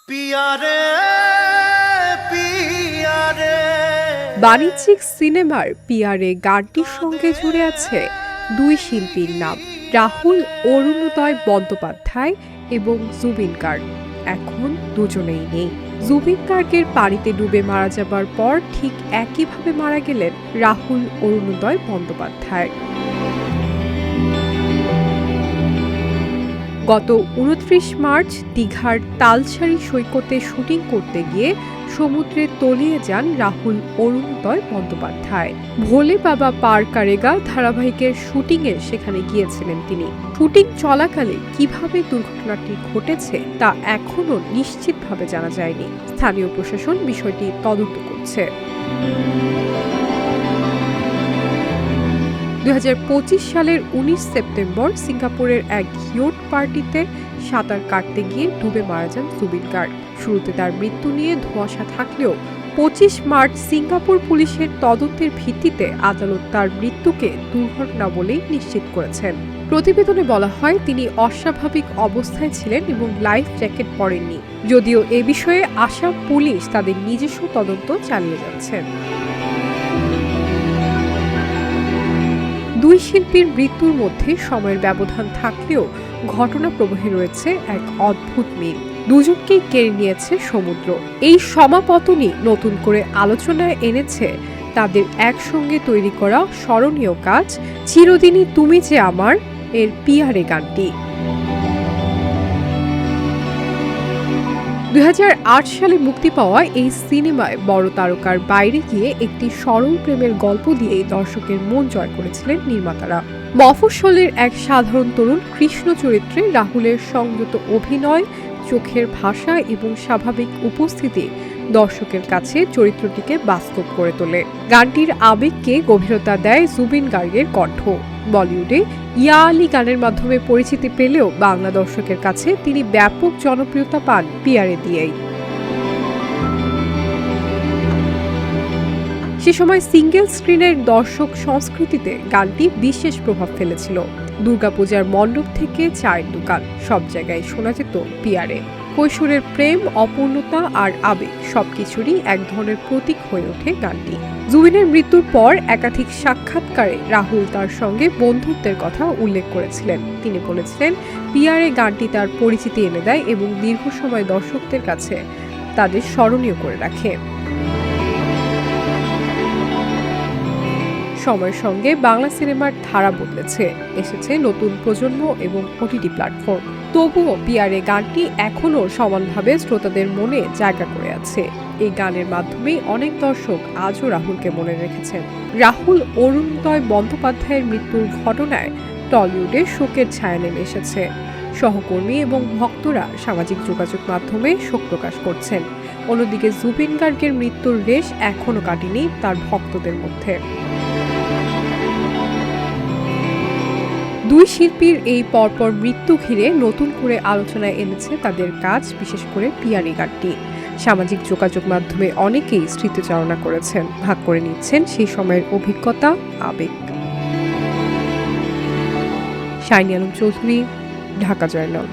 পিয়ারে পিয়ারে। বাণিজ্যিক সিনেমার পিয়ারে গানটির সঙ্গে জুড়ে আছে দুই শিল্পীর নাম, রাহুল অরুণোদয় বন্দ্যোপাধ্যায় এবং জুবিন গার্গ। এখন দুজনেই নেই। জুবিন গার্গের পানিতে ডুবে মারা যাবার পর ঠিক একইভাবে মারা গেলেন রাহুল অরুণোদয় বন্দ্যোপাধ্যায়। গত ২৯ মার্চ দীঘার তালসারি সৈকতে শুটিং করতে গিয়ে সমুদ্রে তলিয়ে যান রাহুল অরুণোদয় বন্দ্যোপাধ্যায়। ভোলে বাবা পার কারেগা ধারাবাহিকের শুটিংয়ে সেখানে গিয়েছিলেন তিনি। শুটিং চলাকালে কিভাবে দুর্ঘটনাটি ঘটেছে তা এখনও নিশ্চিতভাবে জানা যায়নি। স্থানীয় প্রশাসন বিষয়টি তদন্ত করছে। ২০২৫ সালের ১৯ সেপ্টেম্বর সিঙ্গাপুরের এক ইয়ট পার্টিতে সাঁতার কাটতে গিয়ে ডুবে মারা যান জুবিন গার্গ। শুরুতে তার মৃত্যু নিয়ে ধোঁয়াশা থাকলেও ২৫ মার্চ সিঙ্গাপুর পুলিশের তদন্তের ভিত্তিতে আদালত তার মৃত্যুকে দুর্ঘটনা বলেই নিশ্চিত করেছেন। প্রতিবেদনে বলা হয় তিনি অস্বাভাবিক অবস্থায় ছিলেন এবং লাইফ জ্যাকেট পরেননি। যদিও এ বিষয়ে আসাম পুলিশ তাদের নিজস্ব তদন্ত চালিয়ে যাচ্ছেন। দুই শিল্পীর মৃত্যুর মধ্যে সময়ের ব্যবধান থাকলেও ঘটনা প্রবাহে রয়েছে এক অদ্ভুত মিল। দুজনকেই কেড়ে নিয়েছে সমুদ্র। এই সমাপতনই নতুন করে আলোচনায় এনেছে তাদের একসঙ্গে তৈরি করা স্মরণীয় কাজ চিরদিনই তুমি যে আমার এর পিয়ারে গানটি। ২০০৮ সালে মুক্তি পাওয়া এই সিনেমায় বড় তারকার বাইরে গিয়ে একটি সরল প্রেমের গল্প দিয়েই দর্শকের মন জয় করেছিলেন নির্মাতারা। মফস্বলের এক সাধারণ তরুণ কৃষ্ণ চরিত্রে রাহুলের সংযত অভিনয়, চোখের ভাষা এবং স্বাভাবিক উপস্থিতি দর্শকের কাছে চরিত্রটিকে বাস্তব করে তোলে। গানটির আবেগকে গভীরতা দেয় জুবিন গার্গের কণ্ঠ। বলিউডে ইয়া আলী গানের মাধ্যমে পরিচিতি পেলেও বাংলা দর্শকের কাছে তিনি ব্যাপক জনপ্রিয়তা পান পিয়ারে দিয়েই। সে সময় সিঙ্গেল স্ক্রিনের দর্শক সংস্কৃতিতে গানটি বিশেষ প্রভাব ফেলেছিল। দুর্গাপূজার মণ্ডপ থেকে চায়ের দোকান, সব জায়গায় শোনা যেত পিয়ারে। কৈশোরের প্রেম, অপূর্ণতা আর আবেগ সবকিছুরই এক ধরনের প্রতীক হয়ে ওঠে গানটি। জুবিনের মৃত্যুর পর একাধিক সাক্ষাৎকারে রাহুল তার সঙ্গে বন্ধুত্বের কথা উল্লেখ করেছিলেন। তিনি বলেছিলেন, পিয়ারে গানটি তার পরিচিতি এনে দেয় এবং দীর্ঘ সময় দর্শকদের কাছে তাদের স্মরণীয় করে রাখে। সময়ের সঙ্গে বাংলা সিনেমার ধারা বদলেছে, এসেছে নতুন প্রজন্ম এবং ওটিটি প্ল্যাটফর্ম। তবুও পিয়ারে গানটি এখনও সমানভাবে শ্রোতাদের মনে জায়গা করে আছে। এই গানের মাধ্যমেই অনেক দর্শক আজও রাহুলকে মনে রেখেছেন। রাহুল অরুণোদয় বন্দ্যোপাধ্যায়ের মৃত্যুর ঘটনায় টলিউডে শোকের ছায়া নেমে এসেছে। সহকর্মী এবং ভক্তরা সামাজিক যোগাযোগ মাধ্যমে শোক প্রকাশ করছেন। অন্যদিকে জুবিন গার্গের মৃত্যুর রেশ এখনও কাটেনি তার ভক্তদের মধ্যে। দুই শিল্পীর এই পরপর মৃত্যু ঘিরে নতুন করে আলোচনায় এনেছে তাদের কাজ, বিশেষ করে পিয়ারে গানটি। সামাজিক যোগাযোগ মাধ্যমে অনেকেই স্মৃতিচারণা করেছেন, ভাগ করে নিচ্ছেন সেই সময়ের অভিজ্ঞতা, আবেগ। Shiny Alam Chowdhury, Dhaka journal.